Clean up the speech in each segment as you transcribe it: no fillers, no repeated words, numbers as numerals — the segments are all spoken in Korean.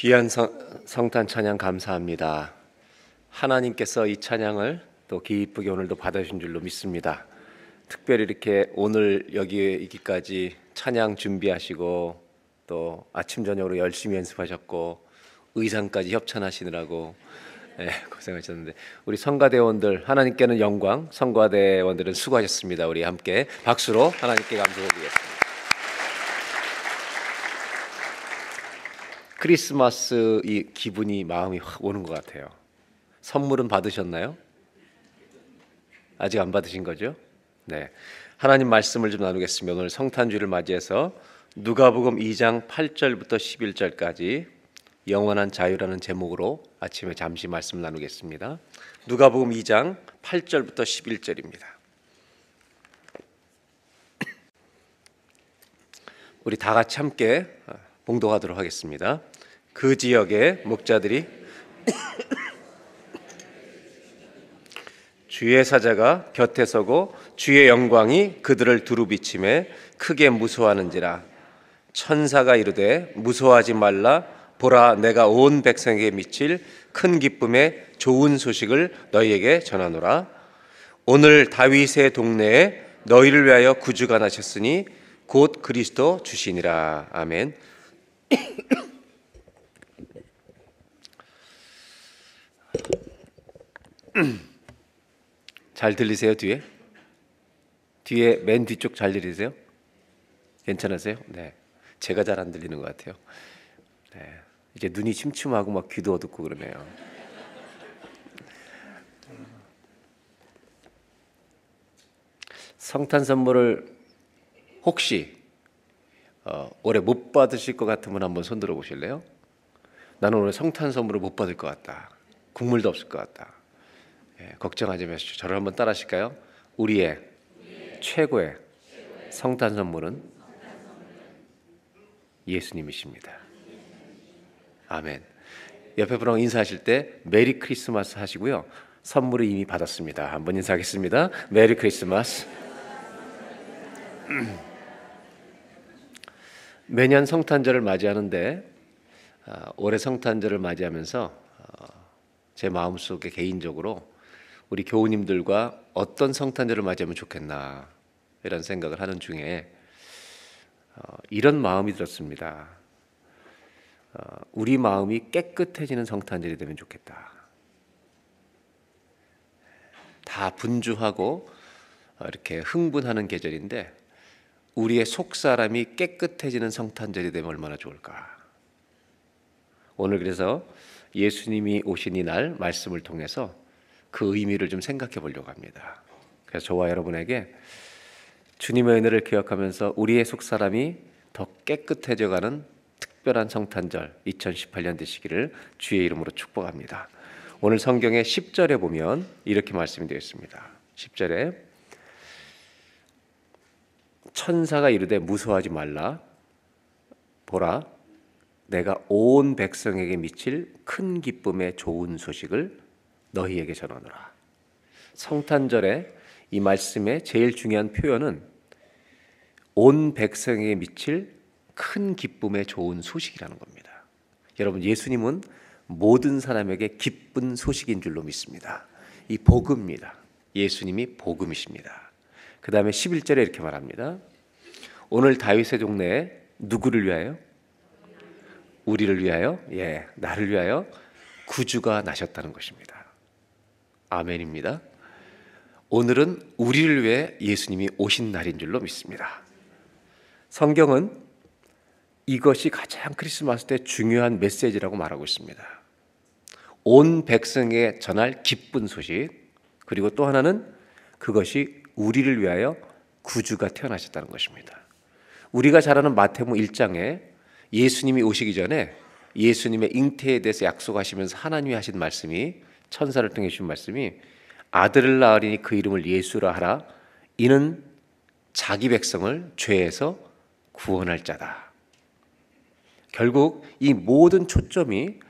귀한 성탄 찬양 감사합니다. 하나님께서 이 찬양을 또 기쁘게 오늘도 받아주신 줄로 믿습니다. 특별히 이렇게 오늘 여기에 있기까지 찬양 준비하시고 또 아침 저녁으로 열심히 연습하셨고 의상까지 협찬하시느라고 고생하셨는데 우리 성가대원들 하나님께는 영광, 성가대원들은 수고하셨습니다. 우리 함께 박수로 하나님께 감사를 드리겠습니다. 크리스마스 이 기분이 마음이 확 오는 것 같아요. 선물은 받으셨나요? 아직 안 받으신 거죠? 네. 하나님 말씀을 좀 나누겠습니다. 오늘 성탄주를 맞이해서 누가복음 2장 8절부터 11절까지 영원한 자유라는 제목으로 아침에 잠시 말씀 나누겠습니다. 누가복음 2장 8절부터 11절입니다. 우리 다 같이 함께 봉독하도록 하겠습니다. 그 지역의 목자들이 주의 사자가 곁에 서고 주의 영광이 그들을 두루비침에 크게 무서워하는지라. 천사가 이르되 무서워하지 말라. 보라, 내가 온 백성에게 미칠 큰 기쁨의 좋은 소식을 너희에게 전하노라. 오늘 다윗의 동네에 너희를 위하여 구주가 나셨으니 곧 그리스도 주시니라. 아멘. 잘 들리세요? 뒤에 맨 뒤쪽 잘 들리세요? 괜찮으세요? 네, 제가 잘 안 들리는 것 같아요. 네, 이제 눈이 침침하고 막 귀도 어둡고 그러네요. 성탄 선물을 혹시 올해 못 받으실 것 같으면 한번 손 들어 보실래요? 나는 올해 성탄 선물을 못 받을 것 같다. 국물도 없을 것 같다. 걱정하지 마시죠. 저를 한번 따라 하실까요? 우리의 최고의 성탄 선물은 예수님이십니다. 아멘. 옆에 분하고 인사하실 때 메리 크리스마스 하시고요. 선물을 이미 받았습니다. 한번 인사하겠습니다. 메리 크리스마스. 매년 성탄절을 맞이하는데 올해 성탄절을 맞이하면서 제 마음속에 개인적으로 우리 교우님들과 어떤 성탄절을 맞이하면 좋겠나 이런 생각을 하는 중에 이런 마음이 들었습니다. 우리 마음이 깨끗해지는 성탄절이 되면 좋겠다. 다 분주하고 이렇게 흥분하는 계절인데 우리의 속사람이 깨끗해지는 성탄절이 되면 얼마나 좋을까. 오늘 그래서 예수님이 오신 이날 말씀을 통해서 그 의미를 좀 생각해 보려고 합니다. 그래서 저와 여러분에게 주님의 은혜를 기억하면서 우리의 속사람이 더 깨끗해져가는 특별한 성탄절 2018년 되시기를 주의 이름으로 축복합니다. 오늘 성경의 10절에 보면 이렇게 말씀이 되어 있습니다. 10절에 천사가 이르되 무서워하지 말라. 보라, 내가 온 백성에게 미칠 큰 기쁨의 좋은 소식을 너희에게 전하노라. 성탄절에 이 말씀의 제일 중요한 표현은 온 백성에게 미칠 큰 기쁨의 좋은 소식이라는 겁니다. 여러분, 예수님은 모든 사람에게 기쁜 소식인 줄로 믿습니다. 이 복음입니다. 예수님이 복음이십니다. 그 다음에 11절에 이렇게 말합니다. 오늘 다윗의 동네에 누구를 위하여? 우리를 위하여? 나를 위하여 구주가 나셨다는 것입니다. 아멘입니다. 오늘은 우리를 위해 예수님이 오신 날인 줄로 믿습니다. 성경은 이것이 가장 크리스마스 때 중요한 메시지라고 말하고 있습니다. 온 백성에 전할 기쁜 소식, 그리고 또 하나는 그것이 우리를 위하여 구주가 태어나셨다는 것입니다. 우리가 잘 아는 마태복음 1장에 예수님이 오시기 전에 예수님의 잉태에 대해서 약속하시면서 하나님이 하신 말씀이, 천사를 통해 주신 말씀이 아들을 낳으리니 그 이름을 예수라 하라. 이는 자기 백성을 죄에서 구원할 자다. 결국 이 모든 초점이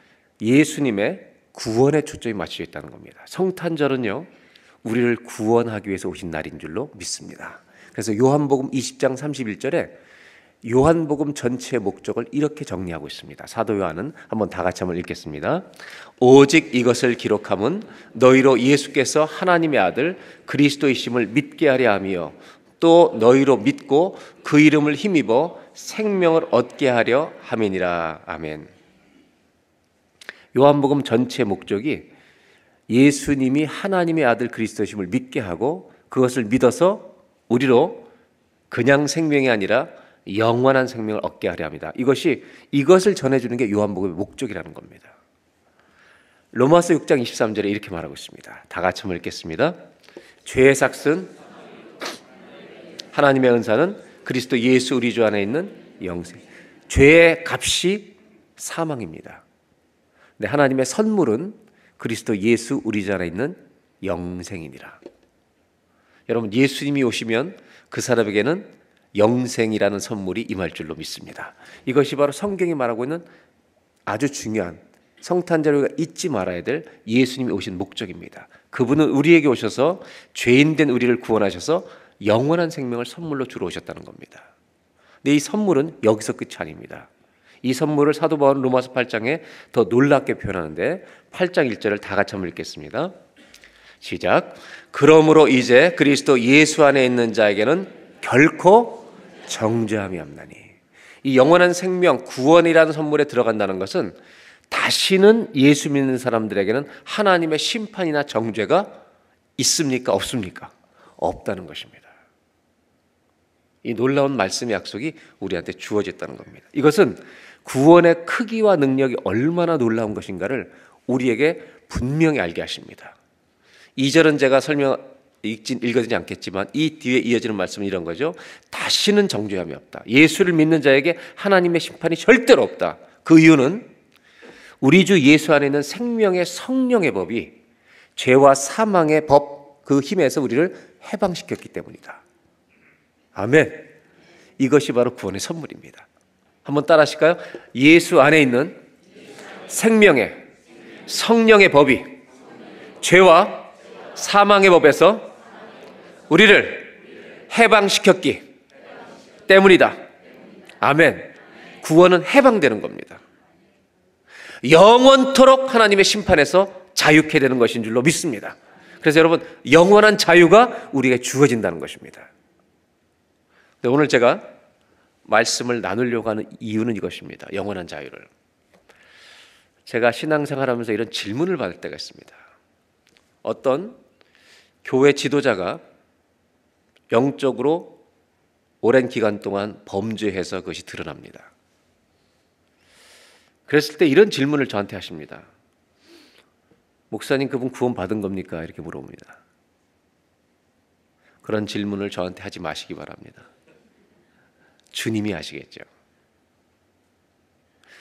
예수님의 구원의 초점이 맞춰져 있다는 겁니다. 성탄절은요, 우리를 구원하기 위해서 오신 날인 줄로 믿습니다. 그래서 요한복음 20장 31절에 요한복음 전체의 목적을 이렇게 정리하고 있습니다. 사도 요한은 한번 다 같이 한번 읽겠습니다. 오직 이것을 기록함은 너희로 예수께서 하나님의 아들 그리스도이심을 믿게 하려 하며 또 너희로 믿고 그 이름을 힘입어 생명을 얻게 하려 함이니라. 아멘. 요한복음 전체의 목적이 예수님이 하나님의 아들 그리스도이심을 믿게 하고 그것을 믿어서 우리로 그냥 생명이 아니라 영원한 생명을 얻게 하려 합니다. 이것을 전해주는 게 요한복음의 목적이라는 겁니다. 로마서 6장 23절에 이렇게 말하고 있습니다. 다 같이 한번 읽겠습니다. 죄의 삭은 하나님의 은사는 그리스도 예수 우리 주 안에 있는 영생. 죄의 값이 사망입니다. 근데 하나님의 선물은 그리스도 예수 우리 주 안에 있는 영생이니라. 여러분, 예수님이 오시면 그 사람에게는 영생이라는 선물이 임할 줄로 믿습니다. 이것이 바로 성경이 말하고 있는 아주 중요한 성탄절에 잊지 말아야 될 예수님이 오신 목적입니다. 그분은 우리에게 오셔서 죄인된 우리를 구원하셔서 영원한 생명을 선물로 주러 오셨다는 겁니다. 근데 이 선물은 여기서 끝이 아닙니다. 이 선물을 사도 바울은 로마서 8장에 더 놀랍게 표현하는데 8장 1절을 다 같이 한번 읽겠습니다. 시작. 그러므로 이제 그리스도 예수 안에 있는 자에게는 결코 정죄함이 없나니. 이 영원한 생명, 구원이라는 선물에 들어간다는 것은 다시는 예수 믿는 사람들에게는 하나님의 심판이나 정죄가 있습니까? 없습니까? 없다는 것입니다. 이 놀라운 말씀의 약속이 우리한테 주어졌다는 겁니다. 이것은 구원의 크기와 능력이 얼마나 놀라운 것인가를 우리에게 분명히 알게 하십니다. 2절은 제가 읽어지지 않겠지만 이 뒤에 이어지는 말씀은 이런 거죠. 다시는 정죄함이 없다. 예수를 믿는 자에게 하나님의 심판이 절대로 없다. 그 이유는 우리 주 예수 안에 있는 생명의 성령의 법이 죄와 사망의 법 그 힘에서 우리를 해방시켰기 때문이다. 아멘. 이것이 바로 구원의 선물입니다. 한번 따라 하실까요? 예수 안에 있는 생명의 성령의 법이 죄와 사망의 법에서 우리를 해방시켰기 때문이다. 아멘. 구원은 해방되는 겁니다. 영원토록 하나님의 심판에서 자유케 되는 것인 줄로 믿습니다. 그래서 여러분, 영원한 자유가 우리에게 주어진다는 것입니다. 근데 오늘 제가 말씀을 나누려고 하는 이유는 이것입니다. 영원한 자유를. 제가 신앙생활하면서 이런 질문을 받을 때가 있습니다. 어떤 교회 지도자가 영적으로 오랜 기간 동안 범죄해서 그것이 드러납니다. 그랬을 때 이런 질문을 저한테 하십니다. 목사님, 그분 구원 받은 겁니까? 이렇게 물어봅니다. 그런 질문을 저한테 하지 마시기 바랍니다. 주님이 아시겠죠.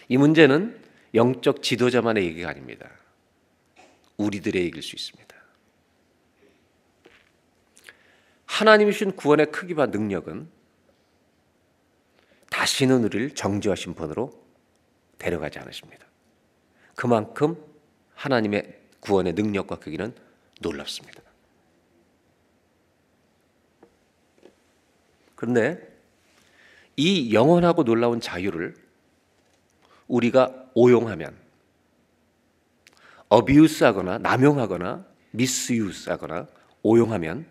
이 문제는 영적 지도자만의 얘기가 아닙니다. 우리들의 얘기일 수 있습니다. 하나님이 주신 구원의 크기와 능력은 다시는 우리를 정죄와 심판으로 데려가지 않으십니다. 그만큼 하나님의 구원의 능력과 크기는 놀랍습니다. 그런데 이 영원하고 놀라운 자유를 우리가 오용하면, 어비우스하거나 남용하거나 미스유스하거나 오용하면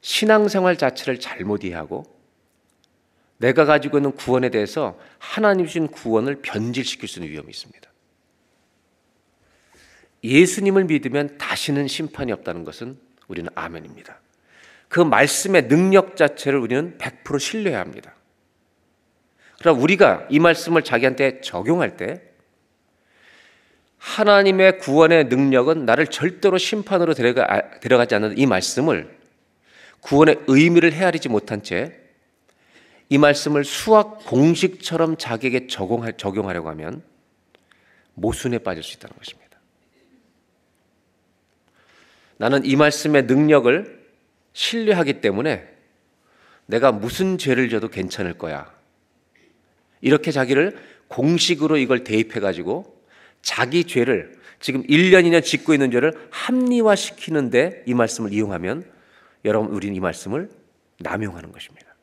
신앙생활 자체를 잘못 이해하고 내가 가지고 있는 구원에 대해서 하나님 주신 구원을 변질시킬 수 있는 위험이 있습니다. 예수님을 믿으면 다시는 심판이 없다는 것은 우리는 아멘입니다. 그 말씀의 능력 자체를 우리는 100% 신뢰해야 합니다. 그럼 우리가 이 말씀을 자기한테 적용할 때 하나님의 구원의 능력은 나를 절대로 심판으로 데려가지 않는 이 말씀을 구원의 의미를 헤아리지 못한 채 이 말씀을 수학 공식처럼 자기에게 적용하려고 하면 모순에 빠질 수 있다는 것입니다. 나는 이 말씀의 능력을 신뢰하기 때문에 내가 무슨 죄를 져도 괜찮을 거야. 이렇게 자기를 공식으로 이걸 대입해가지고 자기 죄를 지금 1년, 2년 짓고 있는 죄를 합리화시키는데 이 말씀을 이용하면 여러분, 우리는 이 말씀을 남용하는 것입니다.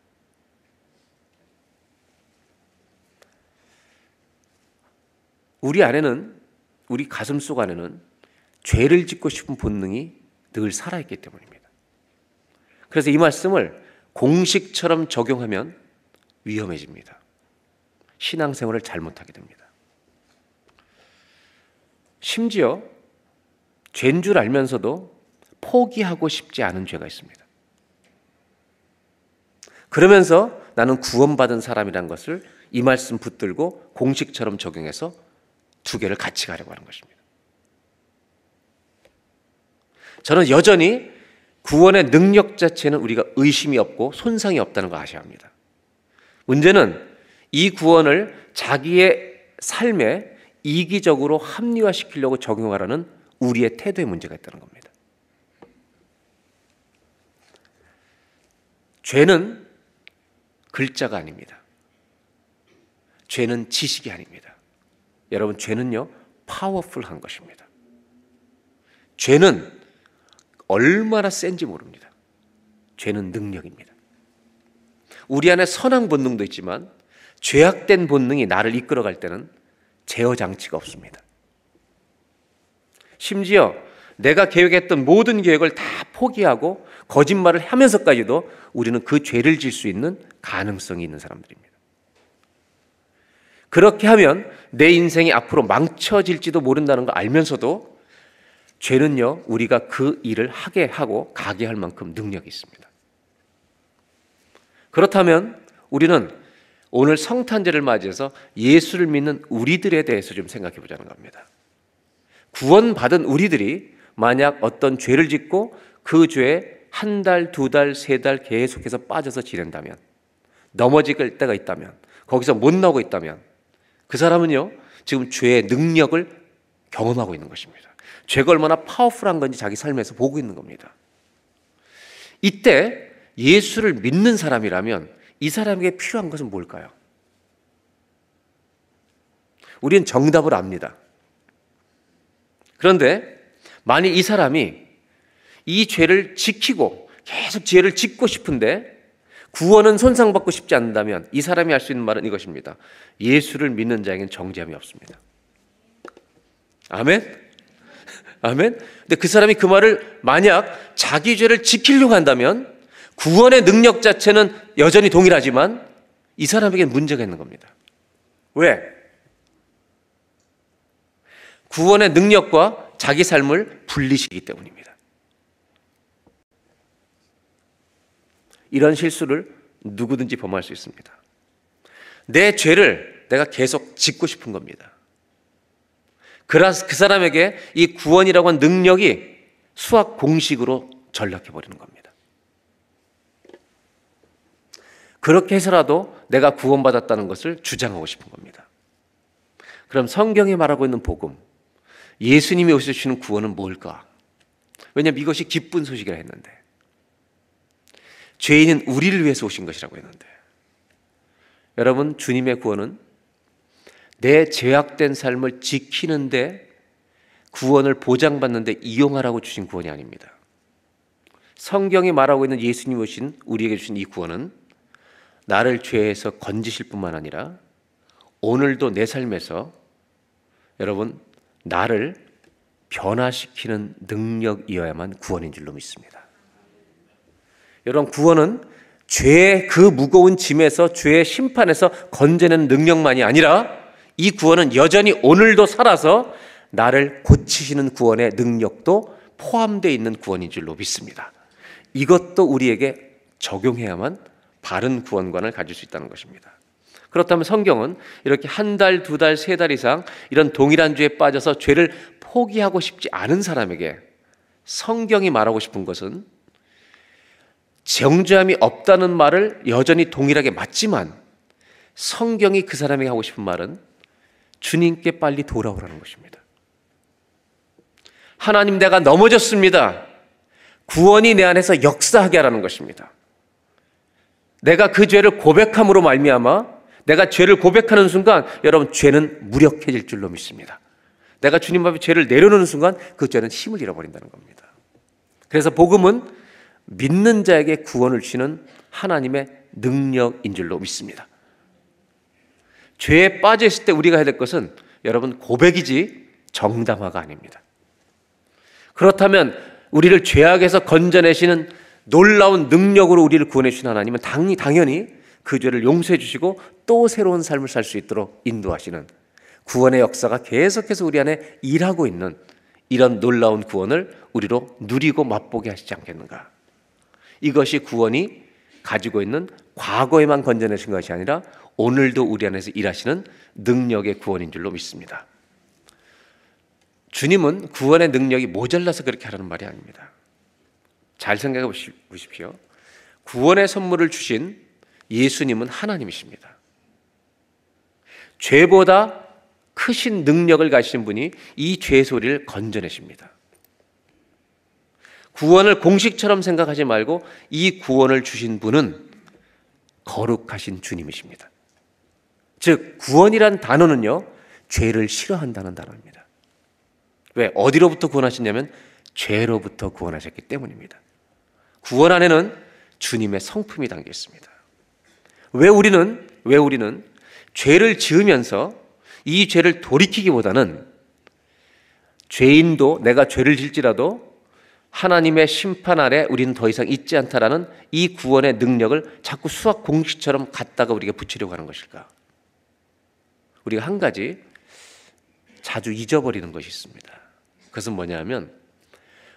우리 안에는, 우리 가슴속 안에는 죄를 짓고 싶은 본능이 늘 살아있기 때문입니다. 그래서 이 말씀을 공식처럼 적용하면 위험해집니다. 신앙생활을 잘못하게 됩니다. 심지어 죄인 줄 알면서도 포기하고 싶지 않은 죄가 있습니다. 그러면서 나는 구원받은 사람이란 것을 이 말씀 붙들고 공식처럼 적용해서 두 개를 같이 가려고 하는 것입니다. 저는 여전히 구원의 능력 자체는 우리가 의심이 없고 손상이 없다는 거 아셔야 합니다. 문제는 이 구원을 자기의 삶에 이기적으로 합리화시키려고 적용하라는 우리의 태도의 문제가 있다는 겁니다. 죄는 글자가 아닙니다. 죄는 지식이 아닙니다. 여러분, 죄는요, 파워풀한 것입니다. 죄는 얼마나 센지 모릅니다. 죄는 능력입니다. 우리 안에 선한 본능도 있지만 죄악된 본능이 나를 이끌어갈 때는 제어 장치가 없습니다. 심지어 내가 계획했던 모든 계획을 다 포기하고 거짓말을 하면서까지도 우리는 그 죄를 질 수 있는 가능성이 있는 사람들입니다. 그렇게 하면 내 인생이 앞으로 망쳐질지도 모른다는 걸 알면서도 죄는요, 우리가 그 일을 하게 하고 가게 할 만큼 능력이 있습니다. 그렇다면 우리는 오늘 성탄절을 맞이해서 예수를 믿는 우리들에 대해서 좀 생각해 보자는 겁니다. 구원받은 우리들이 만약 어떤 죄를 짓고 그 죄에 한 달, 두 달, 세 달 계속해서 빠져서 지낸다면, 넘어질 때가 있다면, 거기서 못 나오고 있다면 그 사람은요, 지금 죄의 능력을 경험하고 있는 것입니다. 죄가 얼마나 파워풀한 건지 자기 삶에서 보고 있는 겁니다. 이때 예수를 믿는 사람이라면 이 사람에게 필요한 것은 뭘까요? 우리는 정답을 압니다. 그런데 만약 이 사람이 이 죄를 지키고 계속 죄를 짓고 싶은데 구원은 손상받고 싶지 않는다면 이 사람이 할 수 있는 말은 이것입니다. 예수를 믿는 자에게는 정죄함이 없습니다. 아멘? 아멘? 근데 그 사람이 그 말을 만약 자기 죄를 지키려고 한다면 구원의 능력 자체는 여전히 동일하지만 이 사람에게는 문제가 있는 겁니다. 왜? 구원의 능력과 자기 삶을 분리시키기 때문입니다. 이런 실수를 누구든지 범할 수 있습니다. 내 죄를 내가 계속 짓고 싶은 겁니다. 그래서 그 사람에게 이 구원이라고 하는 능력이 수학 공식으로 전락해버리는 겁니다. 그렇게 해서라도 내가 구원받았다는 것을 주장하고 싶은 겁니다. 그럼 성경이 말하고 있는 복음, 예수님이 오셔서 주시는 구원은 뭘까? 왜냐하면 이것이 기쁜 소식이라 했는데, 죄인은 우리를 위해서 오신 것이라고 했는데, 여러분, 주님의 구원은 내 죄악된 삶을 지키는데, 구원을 보장받는데 이용하라고 주신 구원이 아닙니다. 성경이 말하고 있는 예수님이 오신 우리에게 주신 이 구원은 나를 죄에서 건지실 뿐만 아니라 오늘도 내 삶에서 여러분 나를 변화시키는 능력이어야만 구원인 줄로 믿습니다. 여러분, 구원은 죄의 그 무거운 짐에서, 죄의 심판에서 건져내는 능력만이 아니라 이 구원은 여전히 오늘도 살아서 나를 고치시는 구원의 능력도 포함되어 있는 구원인 줄로 믿습니다. 이것도 우리에게 적용해야만 바른 구원관을 가질 수 있다는 것입니다. 그렇다면 성경은 이렇게 한 달, 두 달, 세 달 이상 이런 동일한 죄에 빠져서 죄를 포기하고 싶지 않은 사람에게 성경이 말하고 싶은 것은 정죄함이 없다는 말을 여전히 동일하게 맞지만 성경이 그 사람에게 하고 싶은 말은 주님께 빨리 돌아오라는 것입니다. 하나님, 내가 넘어졌습니다. 구원이 내 안에서 역사하게 하라는 것입니다. 내가 그 죄를 고백함으로 말미암아 내가 죄를 고백하는 순간 여러분, 죄는 무력해질 줄로 믿습니다. 내가 주님 앞에 죄를 내려놓는 순간 그 죄는 힘을 잃어버린다는 겁니다. 그래서 복음은 믿는 자에게 구원을 주시는 하나님의 능력인 줄로 믿습니다. 죄에 빠져 있을 때 우리가 해야 될 것은 여러분, 고백이지 정당화가 아닙니다. 그렇다면 우리를 죄악에서 건져내시는 놀라운 능력으로 우리를 구원해 주신 하나님은 당연히 그 죄를 용서해 주시고 또 새로운 삶을 살 수 있도록 인도하시는 구원의 역사가 계속해서 우리 안에 일하고 있는 이런 놀라운 구원을 우리로 누리고 맛보게 하시지 않겠는가. 이것이 구원이 가지고 있는 과거에만 건져내신 것이 아니라 오늘도 우리 안에서 일하시는 능력의 구원인 줄로 믿습니다. 주님은 구원의 능력이 모자라서 그렇게 하라는 말이 아닙니다. 잘 생각해 보십시오. 구원의 선물을 주신 예수님은 하나님이십니다. 죄보다 크신 능력을 가지신 분이 이 죄소리를 건져내십니다. 구원을 공식처럼 생각하지 말고 이 구원을 주신 분은 거룩하신 주님이십니다. 즉 구원이란 단어는요, 죄를 싫어한다는 단어입니다. 왜? 어디로부터 구원하셨냐면 죄로부터 구원하셨기 때문입니다. 구원 안에는 주님의 성품이 담겨 있습니다. 왜 우리는 죄를 지으면서 이 죄를 돌이키기보다는 죄인도 내가 죄를 질지라도 하나님의 심판 아래 우리는 더 이상 있지 않다라는 이 구원의 능력을 자꾸 수학 공식처럼 갖다가 우리가 붙이려고 하는 것일까? 우리가 한 가지 자주 잊어버리는 것이 있습니다. 그것은 뭐냐면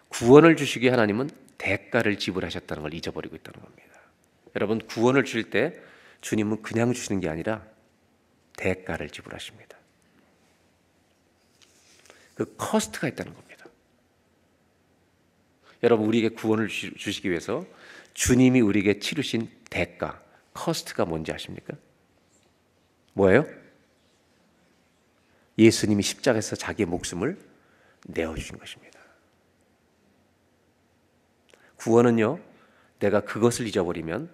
구원을 주시기에 하나님은 대가를 지불하셨다는 걸 잊어버리고 있다는 겁니다. 여러분, 구원을 주실 때 주님은 그냥 주시는 게 아니라 대가를 지불하십니다. 그 커스트가 있다는 겁니다. 여러분, 우리에게 구원을 주시기 위해서 주님이 우리에게 치르신 대가, 커스트가 뭔지 아십니까? 뭐예요? 예수님이 십자가에서 자기의 목숨을 내어주신 것입니다. 구원은요, 내가 그것을 잊어버리면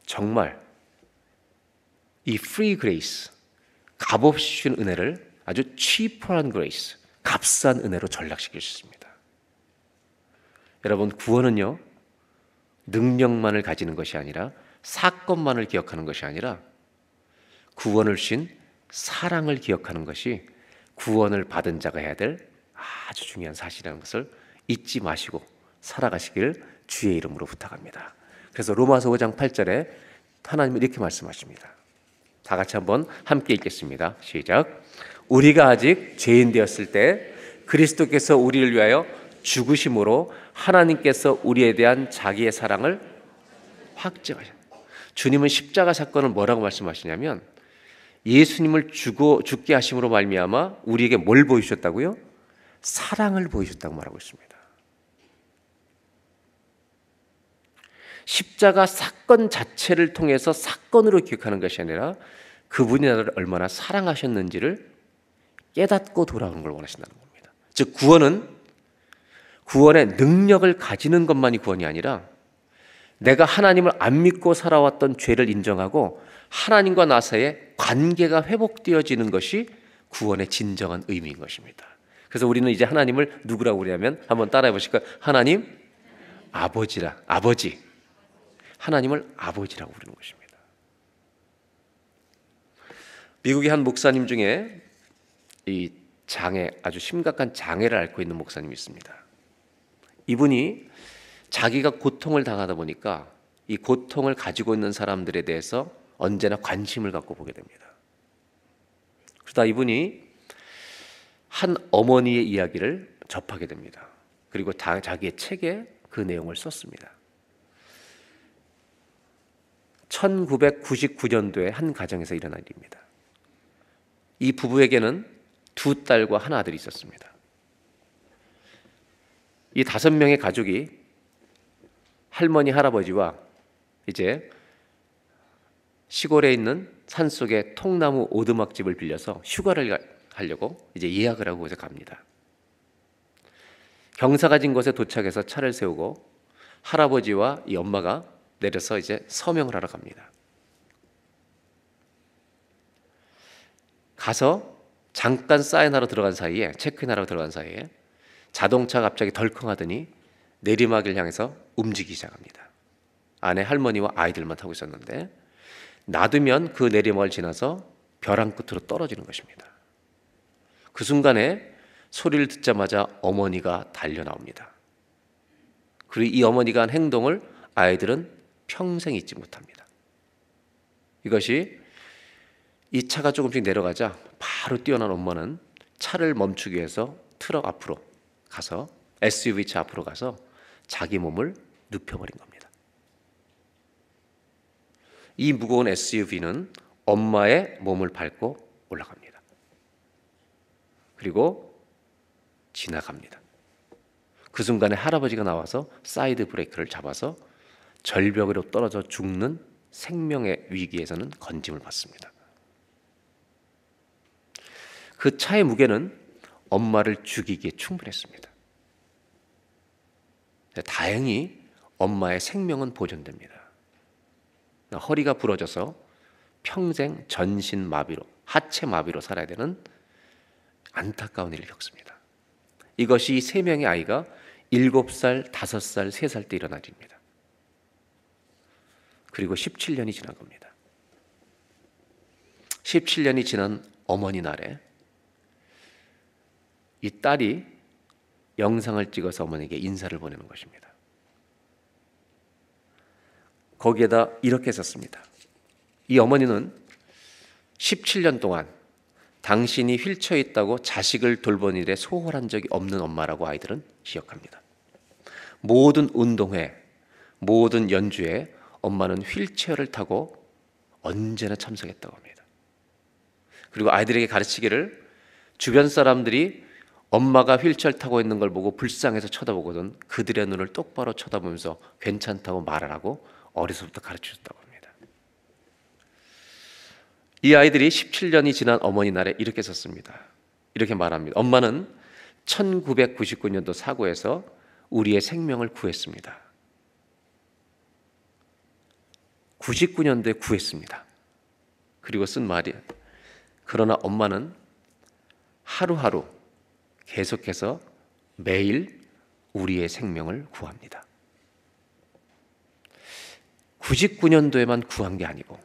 정말 이 free grace, 값없이 주신 은혜를 아주 cheap한 grace, 값싼 은혜로 전락시킬 수 있습니다. 여러분, 구원은요, 능력만을 가지는 것이 아니라 사건만을 기억하는 것이 아니라 구원을 주신 사랑을 기억하는 것이 구원을 받은 자가 해야 될 아주 중요한 사실이라는 것을 잊지 마시고 살아가시길 주의 이름으로 부탁합니다. 그래서 로마서 5장 8절에 하나님은 이렇게 말씀하십니다. 다 같이 한번 함께 읽겠습니다. 시작. 우리가 아직 죄인 되었을 때 그리스도께서 우리를 위하여 죽으심으로 하나님께서 우리에 대한 자기의 사랑을 확증하셨다. 주님은 십자가 사건을 뭐라고 말씀하시냐면 예수님을 죽게 하심으로 말미암아 우리에게 뭘 보이셨다고요? 사랑을 보이셨다고 말하고 있습니다. 십자가 사건 자체를 통해서 사건으로 기억하는 것이 아니라 그분이 나를 얼마나 사랑하셨는지를 깨닫고 돌아오는 걸 원하신다는 겁니다. 즉 구원은 구원의 능력을 가지는 것만이 구원이 아니라 내가 하나님을 안 믿고 살아왔던 죄를 인정하고 하나님과 나 사이의 관계가 회복되어지는 것이 구원의 진정한 의미인 것입니다. 그래서 우리는 이제 하나님을 누구라고 그러냐면 한번 따라해 보실까요? 하나님 아버지라, 아버지. 하나님을 아버지라고 부르는 것입니다. 미국의 한 목사님 중에 이 장애, 아주 심각한 장애를 앓고 있는 목사님이 있습니다. 이분이 자기가 고통을 당하다 보니까 이 고통을 가지고 있는 사람들에 대해서 언제나 관심을 갖고 보게 됩니다. 그러다 이분이 한 어머니의 이야기를 접하게 됩니다. 그리고 자기의 책에 그 내용을 썼습니다. 1999년도에 한 가정에서 일어난 일입니다. 이 부부에게는 2딸과 한 아들이 있었습니다. 이 5명의 가족이 할머니, 할아버지와 이제 시골에 있는 산속의 통나무 오두막집을 빌려서 휴가를 하려고 이제 예약을 하고 그래서 갑니다. 경사가 진 곳에 도착해서 차를 세우고 할아버지와 이 엄마가 내려서 이제 서명을 하러 갑니다. 가서 잠깐 사인하러 들어간 사이에, 체크인하러 들어간 사이에 자동차가 갑자기 덜컹하더니 내리막을 향해서 움직이기 시작합니다. 안에 할머니와 아이들만 타고 있었는데 놔두면 그 내리막을 지나서 벼랑 끝으로 떨어지는 것입니다. 그 순간에 소리를 듣자마자 어머니가 달려 나옵니다. 그리고 이 어머니가 한 행동을 아이들은 평생 잊지 못합니다. 이것이 이 차가 조금씩 내려가자 바로 뛰어난 엄마는 차를 멈추기 위해서 트럭 앞으로 가서 SUV 차 앞으로 가서 자기 몸을 눕혀버린 겁니다. 이 무거운 SUV는 엄마의 몸을 밟고 올라갑니다. 그리고 지나갑니다. 그 순간에 할아버지가 나와서 사이드 브레이크를 잡아서 절벽으로 떨어져 죽는 생명의 위기에서는 건짐을 받습니다. 그 차의 무게는 엄마를 죽이기에 충분했습니다. 다행히 엄마의 생명은 보존됩니다. 허리가 부러져서 평생 전신 마비로, 하체 마비로 살아야 되는 안타까운 일을 겪습니다. 이것이 세 명의 아이가 7살, 5살, 3살 때 일어난 일입니다. 그리고 17년이 지난 겁니다. 17년이 지난 어머니 날에 이 딸이 영상을 찍어서 어머니에게 인사를 보내는 것입니다. 거기에다 이렇게 썼습니다. 이 어머니는 17년 동안 당신이 휠체어에 있다고 자식을 돌본 일에 소홀한 적이 없는 엄마라고 아이들은 기억합니다. 모든 운동회, 모든 연주에 엄마는 휠체어를 타고 언제나 참석했다고 합니다. 그리고 아이들에게 가르치기를 주변 사람들이 엄마가 휠체어를 타고 있는 걸 보고 불쌍해서 쳐다보거든 그들의 눈을 똑바로 쳐다보면서 괜찮다고 말하라고 어려서부터 가르쳐줬다고 합니다. 이 아이들이 17년이 지난 어머니 날에 이렇게 썼습니다. 이렇게 말합니다. 엄마는 1999년도 사고에서 우리의 생명을 구했습니다. 99년도에 구했습니다. 그리고 쓴 말이 그러나 엄마는 하루하루 계속해서 매일 우리의 생명을 구합니다. 99년도에만 구한 게 아니고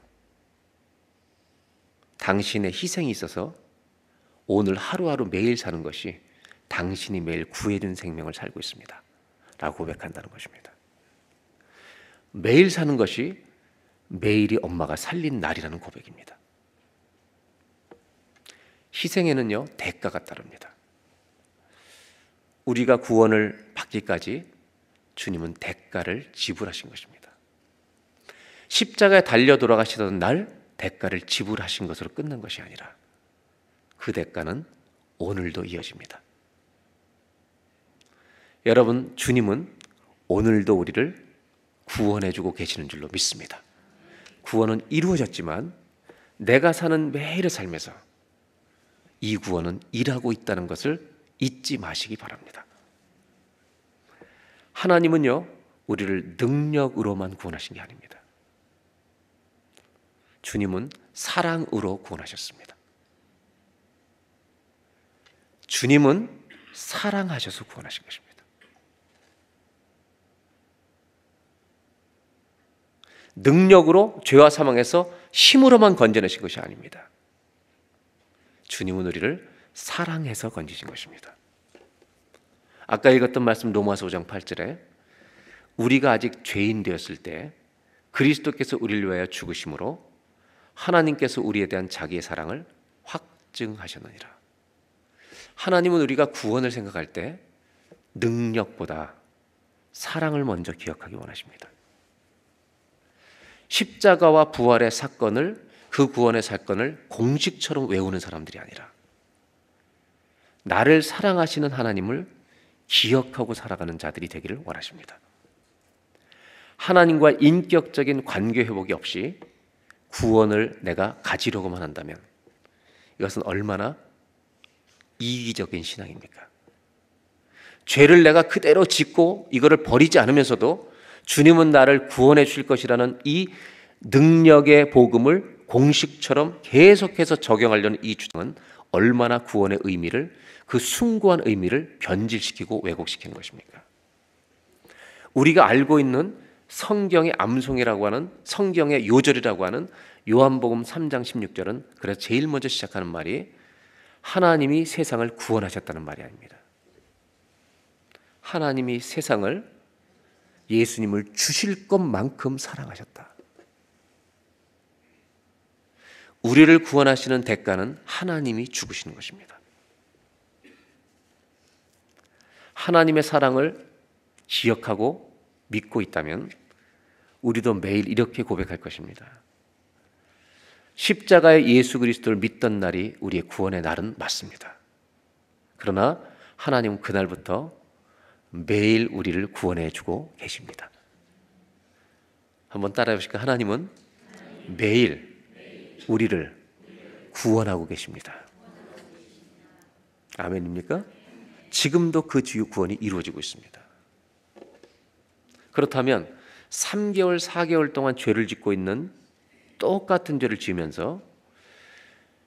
당신의 희생이 있어서 오늘 하루하루 매일 사는 것이 당신이 매일 구해준 생명을 살고 있습니다. 라고 고백한다는 것입니다. 매일 사는 것이 매일이 엄마가 살린 날이라는 고백입니다. 희생에는요, 대가가 따릅니다. 우리가 구원을 받기까지 주님은 대가를 지불하신 것입니다. 십자가에 달려 돌아가시던 날 대가를 지불하신 것으로 끝난 것이 아니라 그 대가는 오늘도 이어집니다. 여러분, 주님은 오늘도 우리를 구원해주고 계시는 줄로 믿습니다. 구원은 이루어졌지만 내가 사는 매일의 삶에서 이 구원은 일하고 있다는 것을 잊지 마시기 바랍니다. 하나님은요, 우리를 능력으로만 구원하신 게 아닙니다. 주님은 사랑으로 구원하셨습니다. 주님은 사랑하셔서 구원하신 것입니다. 능력으로 죄와 사망에서 힘으로만 건져내신 것이 아닙니다. 주님은 우리를 사랑해서 건지신 것입니다. 아까 읽었던 말씀 로마서 5장 8절에 우리가 아직 죄인 되었을 때 그리스도께서 우리를 위하여 죽으심으로 하나님께서 우리에 대한 자기의 사랑을 확증하셨느니라. 하나님은 우리가 구원을 생각할 때 능력보다 사랑을 먼저 기억하기 원하십니다. 십자가와 부활의 사건을, 그 구원의 사건을 공식처럼 외우는 사람들이 아니라 나를 사랑하시는 하나님을 기억하고 살아가는 자들이 되기를 원하십니다. 하나님과 인격적인 관계 회복이 없이 구원을 내가 가지려고만 한다면 이것은 얼마나 이기적인 신앙입니까? 죄를 내가 그대로 짓고 이거를 버리지 않으면서도 주님은 나를 구원해 주실 것이라는 이 능력의 복음을 공식처럼 계속해서 적용하려는 이 주장은 얼마나 구원의 의미를, 그 숭고한 의미를 변질시키고 왜곡시키는 것입니까? 우리가 알고 있는 성경의 암송이라고 하는, 성경의 요절이라고 하는 요한복음 3장 16절은 그래서 제일 먼저 시작하는 말이 하나님이 세상을 구원하셨다는 말이 아닙니다. 하나님이 세상을, 예수님을 주실 것만큼 사랑하셨다. 우리를 구원하시는 대가는 하나님이 죽으시는 것입니다. 하나님의 사랑을 기억하고 믿고 있다면 우리도 매일 이렇게 고백할 것입니다. 십자가의 예수 그리스도를 믿던 날이 우리의 구원의 날은 맞습니다. 그러나 하나님은 그날부터 매일 우리를 구원해 주고 계십니다. 한번 따라해 보실까요? 하나님은 매일 우리를 구원하고 계십니다. 아멘입니까? 지금도 그 주요 구원이 이루어지고 있습니다. 그렇다면 3개월, 4개월 동안 죄를 짓고 있는 똑같은 죄를 지으면서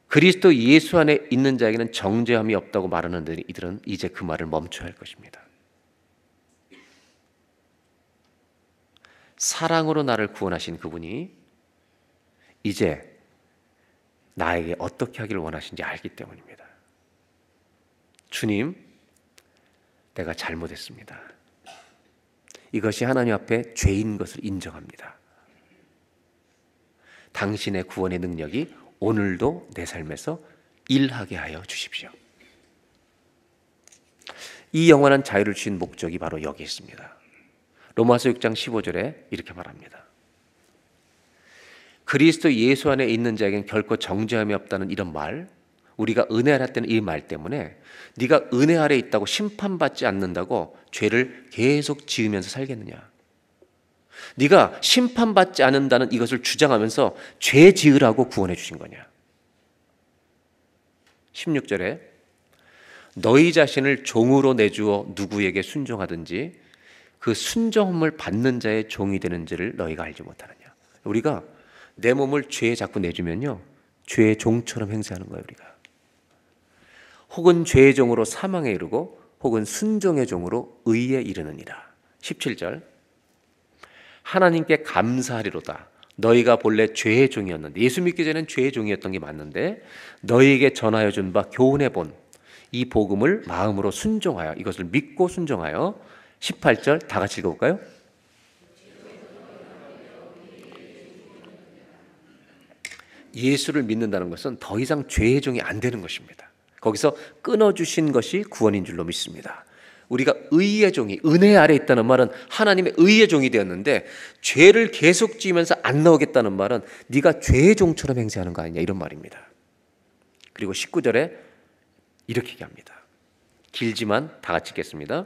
그리스도 예수 안에 있는 자에게는 정죄함이 없다고 말하는 이들은 이제 그 말을 멈춰야 할 것입니다. 사랑으로 나를 구원하신 그분이 이제 나에게 어떻게 하기를 원하시는지 알기 때문입니다. 주님, 내가 잘못했습니다. 이것이 하나님 앞에 죄인 것을 인정합니다. 당신의 구원의 능력이 오늘도 내 삶에서 일하게 하여 주십시오. 이 영원한 자유를 주신 목적이 바로 여기 있습니다. 로마서 6장 15절에 이렇게 말합니다. 그리스도 예수 안에 있는 자에게는 결코 정죄함이 없다는 이런 말, 우리가 은혜 아래 때는 이 말 때문에 네가 은혜 아래 있다고 심판받지 않는다고 죄를 계속 지으면서 살겠느냐? 네가 심판받지 않는다는 이것을 주장하면서 죄 지으라고 구원해 주신 거냐? 16절에 너희 자신을 종으로 내주어 누구에게 순종하든지 그 순종함을 받는 자의 종이 되는지를 너희가 알지 못하느냐? 우리가 내 몸을 죄에 자꾸 내주면요, 죄의 종처럼 행세하는 거예요. 우리가 혹은 죄의 종으로 사망에 이르고 혹은 순종의 종으로 의에 이르느니라. 17절 하나님께 감사하리로다. 너희가 본래 죄의 종이었는데, 예수 믿기 전에는 죄의 종이었던 게 맞는데 너희에게 전하여 준 바 교훈해 본 이 복음을 마음으로 순종하여, 이것을 믿고 순종하여. 18절 다 같이 읽어볼까요? 예수를 믿는다는 것은 더 이상 죄의 종이 안 되는 것입니다. 거기서 끊어주신 것이 구원인 줄로 믿습니다. 우리가 의의 종이, 은혜 아래 있다는 말은 하나님의 의의 종이 되었는데 죄를 계속 지으면서 안 나오겠다는 말은 네가 죄의 종처럼 행세하는 거 아니냐, 이런 말입니다. 그리고 19절에 이렇게 얘기합니다. 길지만 다 같이 읽겠습니다.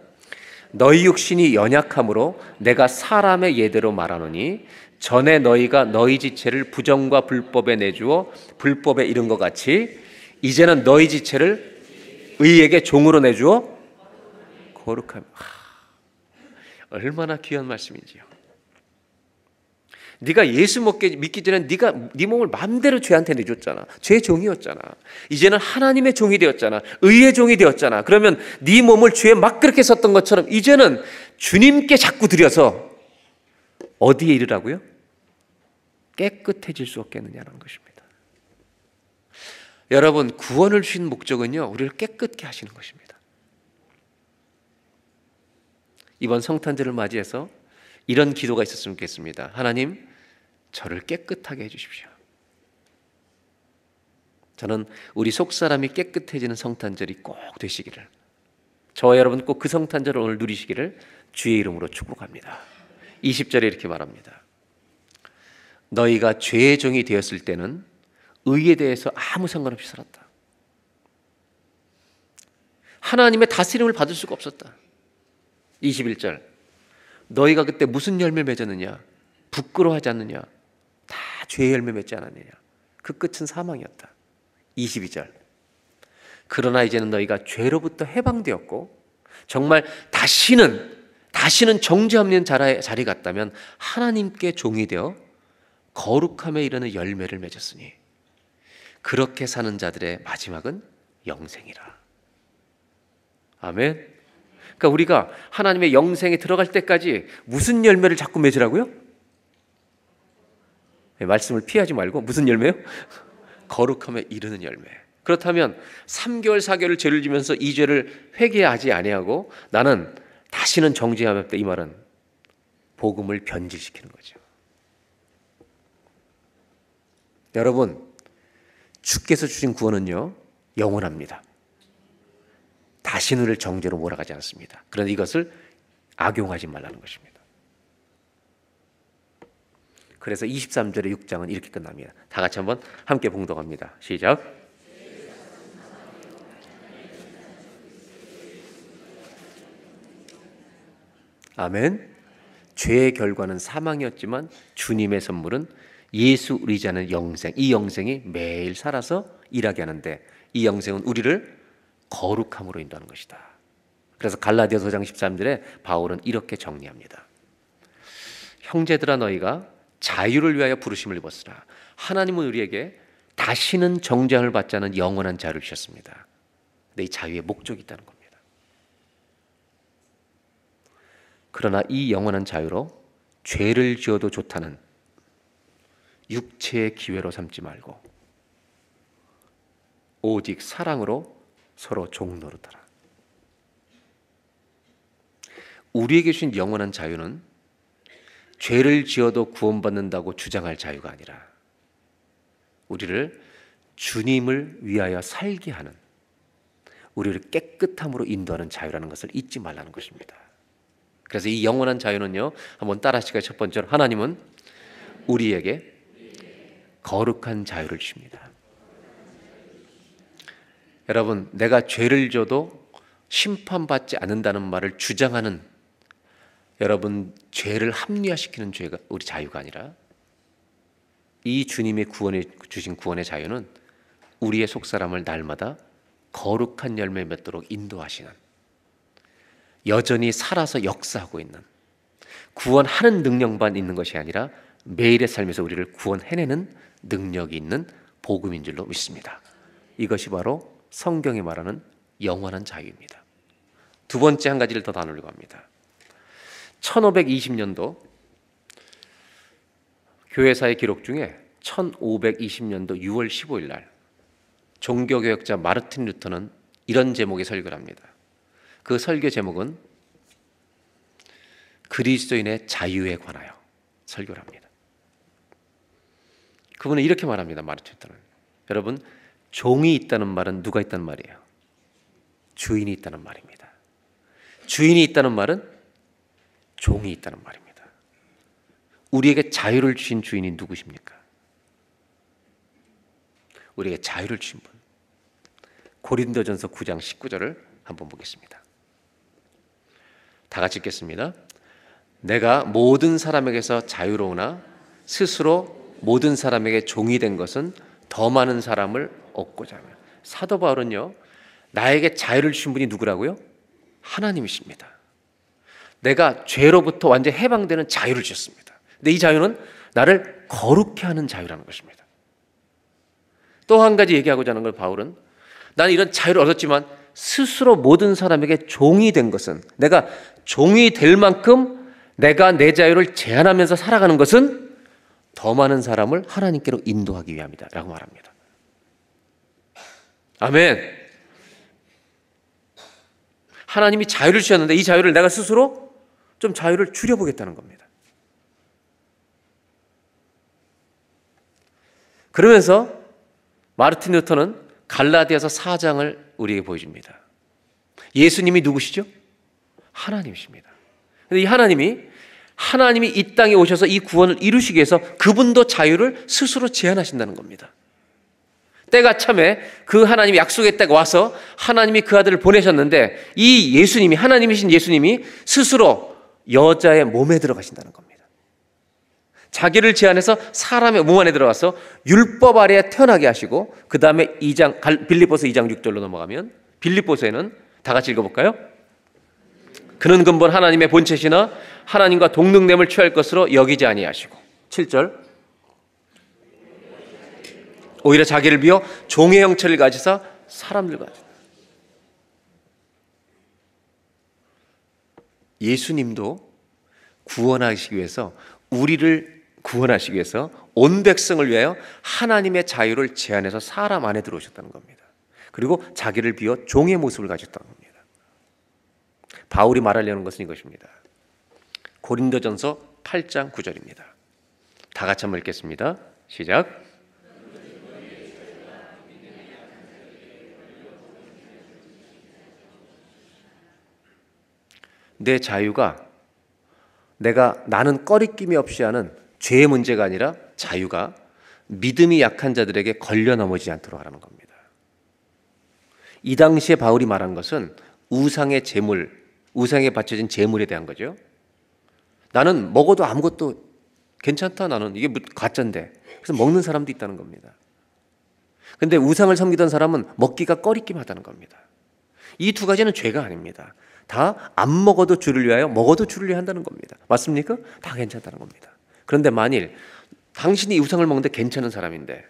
너희 육신이 연약함으로 내가 사람의 예대로 말하노니 전에 너희가 너희 지체를 부정과 불법에 내주어 불법에 이른 것 같이 이제는 너희 지체를 의에게 종으로 내주어 거룩함. 얼마나 귀한 말씀인지요. 네가 예수 믿기 전에 네 몸을 마음대로 죄한테 내줬잖아. 죄의 종이었잖아. 이제는 하나님의 종이 되었잖아. 의의 종이 되었잖아. 그러면 네 몸을 죄에 막 그렇게 썼던 것처럼 이제는 주님께 자꾸 드려서 어디에 이르라고요? 깨끗해질 수 없겠느냐는 것입니다. 여러분, 구원을 주신 목적은요, 우리를 깨끗게 하시는 것입니다. 이번 성탄절을 맞이해서 이런 기도가 있었으면 좋겠습니다. 하나님, 저를 깨끗하게 해주십시오. 저는 우리 속사람이 깨끗해지는 성탄절이 꼭 되시기를, 저와 여러분 꼭 그 성탄절을 오늘 누리시기를 주의 이름으로 축복합니다. 20절에 이렇게 말합니다. 너희가 죄의 종이 되었을 때는 의에 대해서 아무 상관없이 살았다. 하나님의 다스림을 받을 수가 없었다. 21절 너희가 그때 무슨 열매 맺었느냐? 부끄러워하지 않느냐? 다 죄의 열매 맺지 않았느냐? 그 끝은 사망이었다. 22절 그러나 이제는 너희가 죄로부터 해방되었고 정말 다시는 정죄 없는 자리 같다면 하나님께 종이 되어 거룩함에 이르는 열매를 맺었으니 그렇게 사는 자들의 마지막은 영생이라. 아멘. 그러니까 우리가 하나님의 영생에 들어갈 때까지 무슨 열매를 자꾸 맺으라고요? 말씀을 피하지 말고 무슨 열매요? 거룩함에 이르는 열매. 그렇다면 3개월 4개월 죄를 지면서 이 죄를 회개하지 아니하고 나는 다시는 정죄하겠다, 이 말은 복음을 변질시키는 거죠. 여러분, 주께서 주신 구원은요 영원합니다. 다시는 정죄로 몰아가지 않습니다. 그런데 이것을 악용하지 말라는 것입니다. 그래서 23절의 6장은 이렇게 끝납니다. 다 같이 한번 함께 봉독합니다. 시작. 아멘. 죄의 결과는 사망이었지만 주님의 선물은 예수 의지하는 영생, 이 영생이 매일 살아서 일하게 하는데 이 영생은 우리를 거룩함으로 인도하는 것이다. 그래서 갈라디아서 5장 13절에 바울은 이렇게 정리합니다. 형제들아, 너희가 자유를 위하여 부르심을 입었으나 하나님은 우리에게 다시는 정죄함을 받지 않은 영원한 자유를 주셨습니다. 근데 이 자유의 목적이 있다는 겁니다. 그러나 이 영원한 자유로 죄를 지어도 좋다는 육체의 기회로 삼지 말고 오직 사랑으로 서로 종노릇하라. 우리에게 주신 영원한 자유는 죄를 지어도 구원받는다고 주장할 자유가 아니라 우리를 주님을 위하여 살게 하는, 우리를 깨끗함으로 인도하는 자유라는 것을 잊지 말라는 것입니다. 그래서 이 영원한 자유는요, 한번 따라 하시겠어요? 첫 번째로 하나님은 우리에게 거룩한 자유를 주십니다. 여러분, 내가 죄를 져도 심판받지 않는다는 말을 주장하는, 여러분 죄를 합리화시키는 죄가 우리 자유가 아니라 이 주님의 구원에 주신 구원의 자유는 우리의 속사람을 날마다 거룩한 열매 맺도록 인도하시는, 여전히 살아서 역사하고 있는, 구원하는 능력만 있는 것이 아니라 매일의 삶에서 우리를 구원해내는 능력이 있는 복음인 줄로 믿습니다. 이것이 바로 성경이 말하는 영원한 자유입니다. 두 번째 한 가지를 더 나누려고 합니다. 1520년도 교회사의 기록 중에 1520년도 6월 15일 날 종교개혁자 마르틴 루터는 이런 제목의 설교를 합니다. 그 설교 제목은 그리스도인의 자유에 관하여 설교를 합니다. 그분은 이렇게 말합니다. 마르틴 루터는, 여러분, 종이 있다는 말은 누가 있다는 말이에요? 주인이 있다는 말입니다. 주인이 있다는 말은 종이 있다는 말입니다. 우리에게 자유를 주신 주인이 누구십니까? 우리에게 자유를 주신 분, 고린도전서 9장 19절을 한번 보겠습니다. 다 같이 읽겠습니다. 내가 모든 사람에게서 자유로우나 스스로 모든 사람에게 종이 된 것은 더 많은 사람을 얻고자 하며. 사도 바울은요, 나에게 자유를 주신 분이 누구라고요? 하나님이십니다. 내가 죄로부터 완전히 해방되는 자유를 주셨습니다. 근데 이 자유는 나를 거룩해 하는 자유라는 것입니다. 또 한 가지 얘기하고자 하는 걸, 바울은 나는 이런 자유를 얻었지만 스스로 모든 사람에게 종이 된 것은, 내가 종이 될 만큼 내가 내 자유를 제한하면서 살아가는 것은 더 많은 사람을 하나님께로 인도하기 위함이다 라고 말합니다. 아멘. 하나님이 자유를 주셨는데 이 자유를 내가 스스로 좀 자유를 줄여보겠다는 겁니다. 그러면서 마르틴 루터는 갈라디아서 4장을 우리에게 보여줍니다. 예수님이 누구시죠? 하나님이십니다. 근데 이 하나님이 이 땅에 오셔서 이 구원을 이루시기 위해서 그분도 자유를 스스로 제한하신다는 겁니다. 때가 참에 그 하나님이 약속의 때가 와서 하나님이 그 아들을 보내셨는데 이 예수님이, 하나님이신 예수님이 스스로 여자의 몸에 들어가신다는 겁니다. 자기를 제한해서 사람의 몸 안에 들어가서 율법 아래에 태어나게 하시고, 그 다음에 빌립보서 2장 6절로 넘어가면 빌립보서에는 다 같이 읽어볼까요? 그는 근본 하나님의 본체시나 하나님과 동등됨을 취할 것으로 여기지 아니하시고, 7절, 오히려 자기를 비워 종의 형체를 가지사 사람들과 같으다. 예수님도 구원하시기 위해서, 우리를 구원하시기 위해서 온 백성을 위하여 하나님의 자유를 제한해서 사람 안에 들어오셨다는 겁니다. 그리고 자기를 비워 종의 모습을 가졌다는 겁니다. 바울이 말하려는 것은 이것입니다. 고린도전서 8장 9절입니다. 다 같이 한번 읽겠습니다. 시작. 내 자유가 나는 꺼리낌이 없이 하는 죄의 문제가 아니라 자유가 믿음이 약한 자들에게 걸려 넘어지지 않도록 하라는 겁니다. 이 당시에 바울이 말한 것은 우상의 제물, 우상에 바쳐진 제물에 대한 거죠. 나는 먹어도 아무것도 괜찮다. 나는 이게 가짜인데. 그래서 먹는 사람도 있다는 겁니다. 근데 우상을 섬기던 사람은 먹기가 꺼리낌 하다는 겁니다. 이 두 가지는 죄가 아닙니다. 다 안 먹어도 주를 위하여, 먹어도 주를 위하여 한다는 겁니다. 맞습니까? 다 괜찮다는 겁니다. 그런데 만일 당신이 우상을 먹는데 괜찮은 사람인데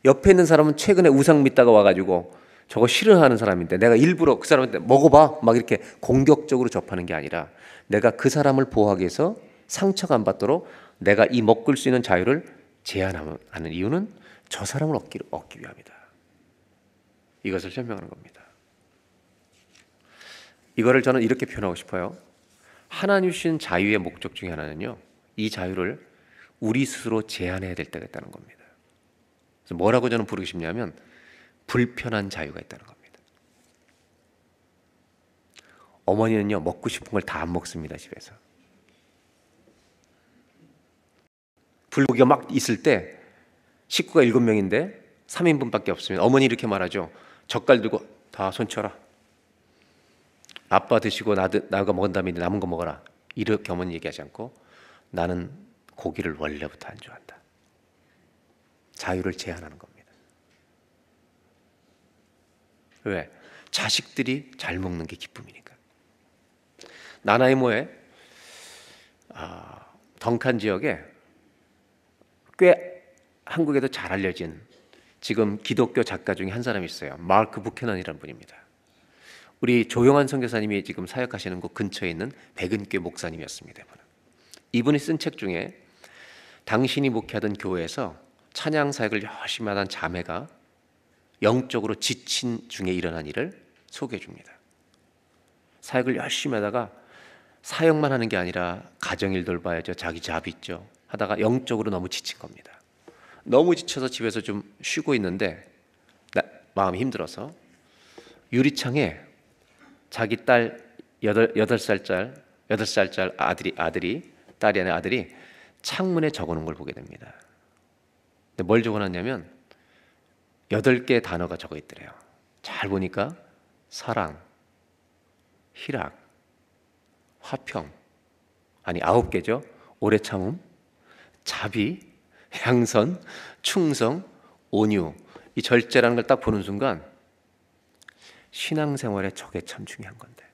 옆에 있는 사람은 최근에 우상 믿다가 와가지고 저거 싫어하는 사람인데 내가 일부러 그 사람한테 먹어봐 막 이렇게 공격적으로 접하는 게 아니라 내가 그 사람을 보호하기 위해서 상처가 안 받도록 내가 이 먹을 수 있는 자유를 제한하는 이유는 저 사람을 얻기 위함이다. 이것을 설명하는 겁니다. 이거를 저는 이렇게 표현하고 싶어요. 하나님 주신 자유의 목적 중에 하나는요, 이 자유를 우리 스스로 제한해야 될 때가 있다는 겁니다. 그래서 뭐라고 저는 부르고 싶냐면 불편한 자유가 있다는 겁니다. 어머니는요, 먹고 싶은 걸 다 안 먹습니다. 집에서 불고기가 막 있을 때 식구가 7명인데 3인분밖에 없으면 어머니 이렇게 말하죠. 젓갈 들고 다 손 쳐라. 아빠 드시고 나가 먹은 다음에 남은 거 먹어라. 이렇게 어머니 얘기하지 않고 나는 고기를 원래부터 안 좋아한다. 자유를 제한하는 겁니다. 왜? 자식들이 잘 먹는 게 기쁨이니까. 나나이모의 덩칸 지역에 꽤 한국에도 잘 알려진 지금 기독교 작가 중에 한 사람이 있어요. 마크 부캐넌이라는 분입니다. 우리 조용한 선교사님이 지금 사역하시는 곳 근처에 있는 백은교 목사님이었습니다. 이분이 쓴 책 중에 당신이 목회하던 교회에서 찬양 사역을 열심히 하던 자매가 영적으로 지친 중에 일어난 일을 소개해 줍니다. 사역을 열심히 하다가 사역만 하는 게 아니라 가정일 돌봐야죠. 자기 잡 있죠. 하다가 영적으로 너무 지친 겁니다. 너무 지쳐서 집에서 좀 쉬고 있는데 마음이 힘들어서 유리창에 자기 딸 8살짜리 아들이 딸이 아니라 아들이 창문에 적어놓은 걸 보게 됩니다. 근데 뭘 적어놨냐면 8개의 단어가 적어 있더래요. 잘 보니까 사랑, 희락, 화평, 아니 9개죠. 오래 참음, 자비, 양선, 충성, 온유. 이 절제라는 걸 딱 보는 순간 신앙생활에 저게 참 중요한 건데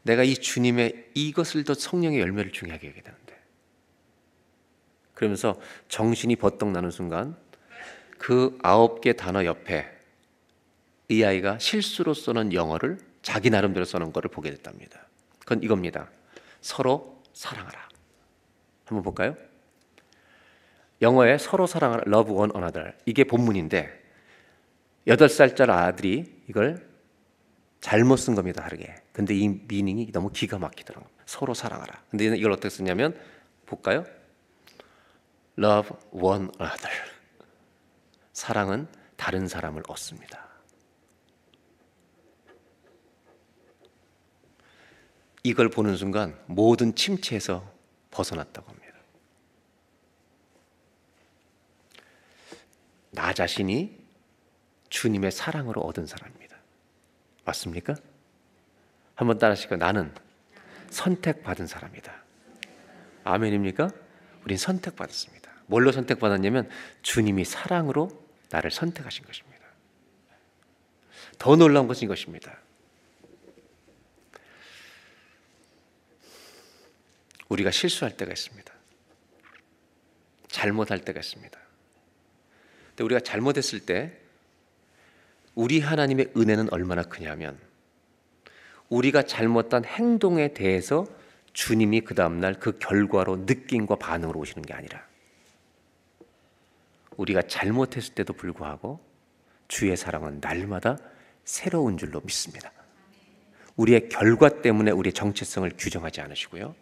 내가 이 주님의 이것을 더 성령의 열매를 중요하게 하게 되는데 그러면서 정신이 버떡 나는 순간 그 9개 단어 옆에 이 아이가 실수로 써놓은 영어를 자기 나름대로 써놓은 거를 보게 됐답니다. 그건 이겁니다. 서로 사랑하라. 한번 볼까요? 영어에 서로 사랑하라, love one another. 이게 본문인데 8살짜리 아들이 이걸 잘못 쓴 겁니다. 다르게. 근데 이 미닝이 너무 기가 막히더라고요. 서로 사랑하라. 근데 이걸 어떻게 쓰냐면 볼까요? love one another. 사랑은 다른 사람을 얻습니다. 이걸 보는 순간 모든 침체에서 벗어났다고 합니다. 나 자신이 주님의 사랑으로 얻은 사람입니다. 맞습니까? 한번 따라하시고 나는 선택받은 사람이다. 아멘입니까? 우린 선택받았습니다. 뭘로 선택받았냐면 주님이 사랑으로 나를 선택하신 것입니다. 더 놀라운 것은 이것입니다. 우리가 실수할 때가 있습니다. 잘못할 때가 있습니다. 근데 우리가 잘못했을 때 우리 하나님의 은혜는 얼마나 크냐면 우리가 잘못한 행동에 대해서 주님이 그 다음날 그 결과로 느낌과 반응으로 오시는 게 아니라 우리가 잘못했을 때도 불구하고 주의 사랑은 날마다 새로운 줄로 믿습니다. 우리의 결과 때문에 우리의 정체성을 규정하지 않으시고요,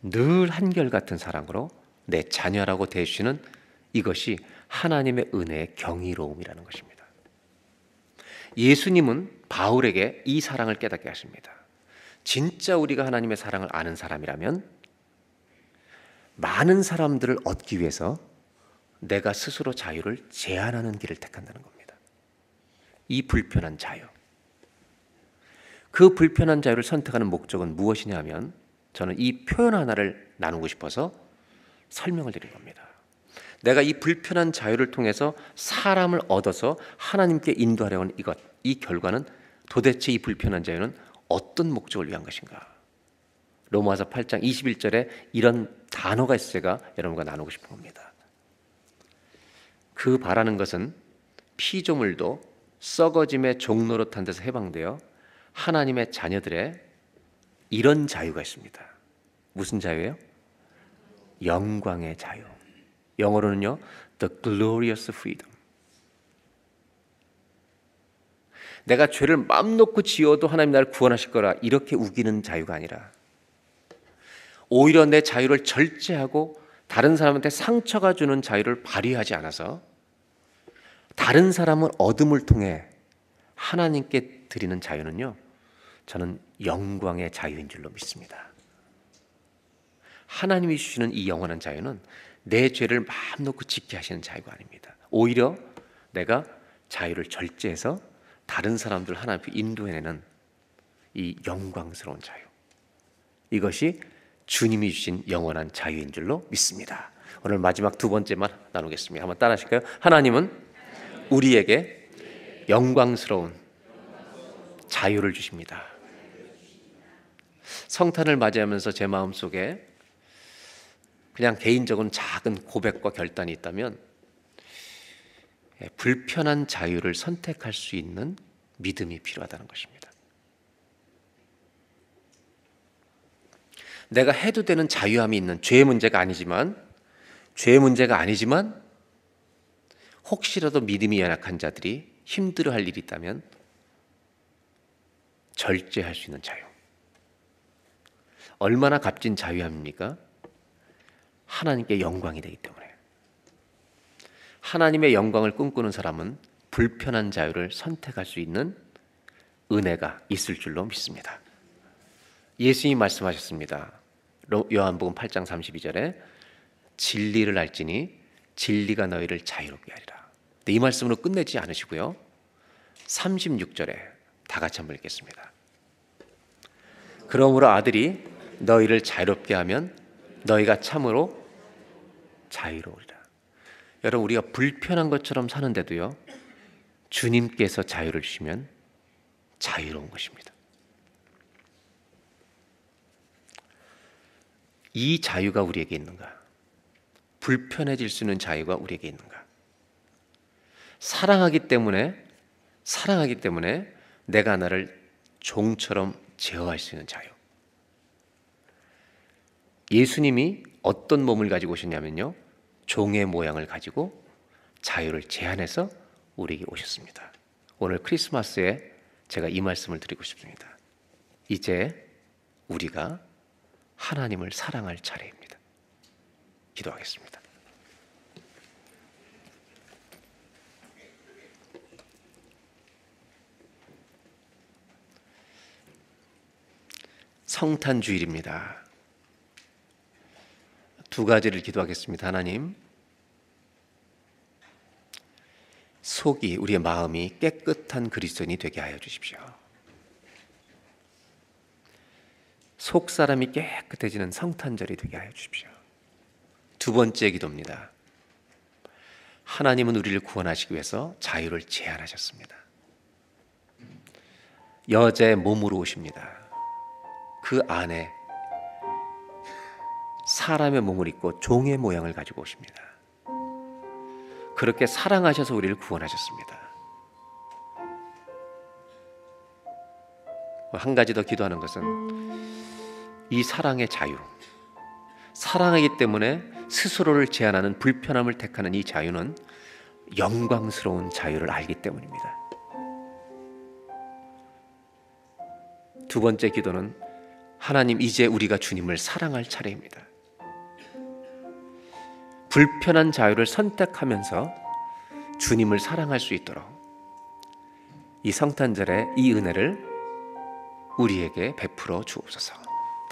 늘 한결같은 사랑으로 내 자녀라고 대해주시는 이것이 하나님의 은혜의 경이로움이라는 것입니다. 예수님은 바울에게 이 사랑을 깨닫게 하십니다. 진짜 우리가 하나님의 사랑을 아는 사람이라면 많은 사람들을 얻기 위해서 내가 스스로 자유를 제한하는 길을 택한다는 겁니다. 이 불편한 자유, 그 불편한 자유를 선택하는 목적은 무엇이냐 하면, 저는 이 표현 하나를 나누고 싶어서 설명을 드린 겁니다. 내가 이 불편한 자유를 통해서 사람을 얻어서 하나님께 인도하려는 이것, 이 결과는 도대체 이 불편한 자유는 어떤 목적을 위한 것인가? 로마서 8장 21절에 이런 단어가 있어 제가 여러분과 나누고 싶은 겁니다. 그 바라는 것은 피조물도 썩어짐의 종노릇한 데서 해방되어 하나님의 자녀들의 이런 자유가 있습니다. 무슨 자유예요? 영광의 자유. 영어로는요, The glorious freedom. 내가 죄를 마음 놓고 지어도 하나님 나를 구원하실 거라 이렇게 우기는 자유가 아니라, 오히려 내 자유를 절제하고 다른 사람한테 상처가 주는 자유를 발휘하지 않아서 다른 사람을 얻음을 통해 하나님께 드리는 자유는요, 저는 영광의 자유인 줄로 믿습니다. 하나님이 주시는 이 영원한 자유는 내 죄를 마음 놓고 짓게 하시는 자유가 아닙니다. 오히려 내가 자유를 절제해서 다른 사람들 하나님 앞에 인도해내는 이 영광스러운 자유, 이것이 주님이 주신 영원한 자유인 줄로 믿습니다. 오늘 마지막 두 번째만 나누겠습니다. 한번 따라 하실까요? 하나님은 우리에게 영광스러운 자유를 주십니다. 성탄을 맞이하면서 제 마음속에 그냥 개인적인 작은 고백과 결단이 있다면, 불편한 자유를 선택할 수 있는 믿음이 필요하다는 것입니다. 내가 해도 되는 자유함이 있는, 죄의 문제가 아니지만 혹시라도 믿음이 연약한 자들이 힘들어할 일이 있다면 절제할 수 있는 자유. 얼마나 값진 자유함입니까? 하나님께 영광이 되기 때문에. 하나님의 영광을 꿈꾸는 사람은 불편한 자유를 선택할 수 있는 은혜가 있을 줄로 믿습니다. 예수님이 말씀하셨습니다. 요한복음 8장 32절에 진리를 알지니 진리가 너희를 자유롭게 하리라. 근데 이 말씀으로 끝내지 않으시고요, 36절에 다 같이 한번 읽겠습니다. 그러므로 아들이 너희를 자유롭게 하면 너희가 참으로 자유로우리라. 여러분, 우리가 불편한 것처럼 사는데도요, 주님께서 자유를 주시면 자유로운 것입니다. 이 자유가 우리에게 있는가? 불편해질 수 있는 자유가 우리에게 있는가? 사랑하기 때문에 내가 나를 종처럼 제어할 수 있는 자유. 예수님이 어떤 몸을 가지고 오셨냐면요, 종의 모양을 가지고 자유를 제한해서 우리에게 오셨습니다. 오늘 크리스마스에 제가 이 말씀을 드리고 싶습니다. 이제 우리가 하나님을 사랑할 차례입니다. 기도하겠습니다. 성탄 주일입니다. 두 가지를 기도하겠습니다. 하나님, 속이, 우리의 마음이 깨끗한 그리스도인이 되게 하여 주십시오. 속 사람이 깨끗해지는 성탄절이 되게 하여 주십시오. 두 번째 기도입니다. 하나님은 우리를 구원하시기 위해서 자유를 제한하셨습니다. 여자의 몸으로 오십니다. 그 안에 사람의 몸을 입고 종의 모양을 가지고 오십니다. 그렇게 사랑하셔서 우리를 구원하셨습니다. 한 가지 더 기도하는 것은 이 사랑의 자유, 사랑하기 때문에 스스로를 제한하는 불편함을 택하는 이 자유는 영광스러운 자유를 알기 때문입니다. 두 번째 기도는 하나님, 이제 우리가 주님을 사랑할 차례입니다. 불편한 자유를 선택하면서 주님을 사랑할 수 있도록 이 성탄절에 이 은혜를 우리에게 베풀어 주옵소서.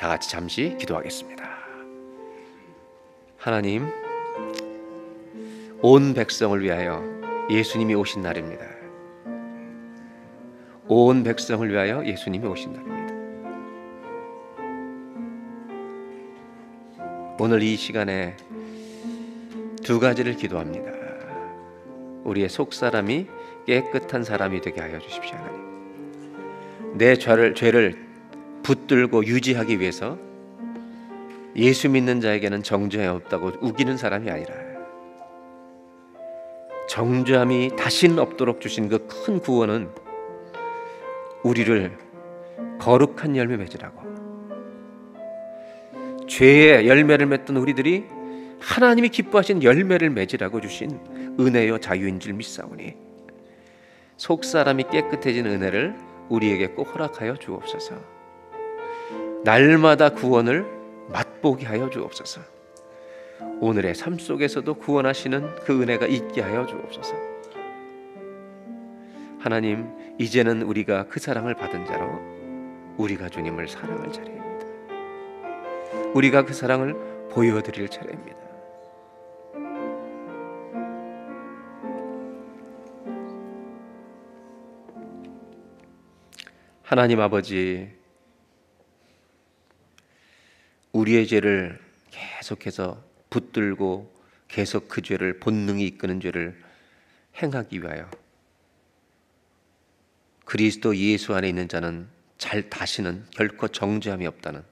다 같이 잠시 기도하겠습니다. 하나님, 온 백성을 위하여 예수님이 오신 날입니다. 온 백성을 위하여 예수님이 오신 날입니다. 오늘 이 시간에 두 가지를 기도합니다. 우리의 속사람이 깨끗한 사람이 되게 하여 주십시오. 하나님, 내 죄를 붙들고 유지하기 위해서 예수 믿는 자에게는 정죄함이 없다고 우기는 사람이 아니라 정죄함이 다시는 없도록 주신 그 큰 구원은 우리를 거룩한 열매 맺으라고, 죄의 열매를 맺던 우리들이 하나님이 기뻐하신 열매를 맺으라고 주신 은혜요 자유인 줄 믿사오니 속사람이 깨끗해진 은혜를 우리에게 꼭 허락하여 주옵소서. 날마다 구원을 맛보게 하여 주옵소서. 오늘의 삶 속에서도 구원하시는 그 은혜가 있게 하여 주옵소서. 하나님, 이제는 우리가 그 사랑을 받은 자로 우리가 주님을 사랑할 차례입니다. 우리가 그 사랑을 보여드릴 차례입니다. 하나님 아버지, 우리의 죄를 계속해서 붙들고 계속 그 죄를, 본능이 이끄는 죄를 행하기 위하여 그리스도 예수 안에 있는 자는 다시는 결코 정죄함이 없다는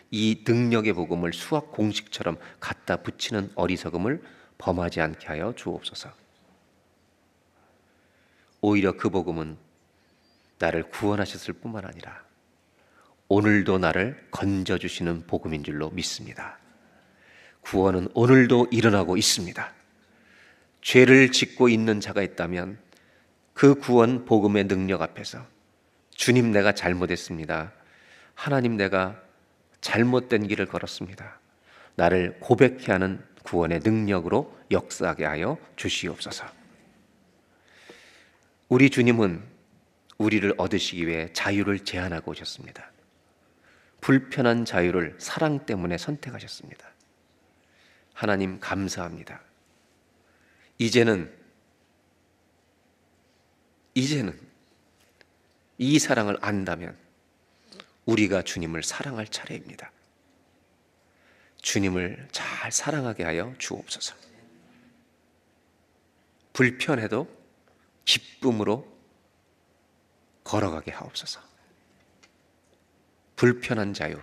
이 능력의 복음을 수학 공식처럼 갖다 붙이는 어리석음을 범하지 않게 하여 주옵소서. 오히려 그 복음은 나를 구원하셨을 뿐만 아니라 오늘도 나를 건져주시는 복음인 줄로 믿습니다. 구원은 오늘도 일어나고 있습니다. 죄를 짓고 있는 자가 있다면 그 구원 복음의 능력 앞에서 주님, 내가 잘못했습니다. 하나님, 내가 잘못된 길을 걸었습니다. 나를 고백케 하는 구원의 능력으로 역사하게 하여 주시옵소서. 우리 주님은 우리를 얻으시기 위해 자유를 제한하고 오셨습니다. 불편한 자유를 사랑 때문에 선택하셨습니다. 하나님, 감사합니다. 이제는 이 사랑을 안다면 우리가 주님을 사랑할 차례입니다. 주님을 잘 사랑하게 하여 주옵소서. 불편해도 기쁨으로 걸어가게 하옵소서. 불편한 자유,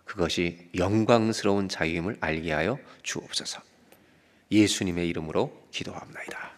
그것이 영광스러운 자유임을 알게 하여 주옵소서. 예수님의 이름으로 기도합나이다.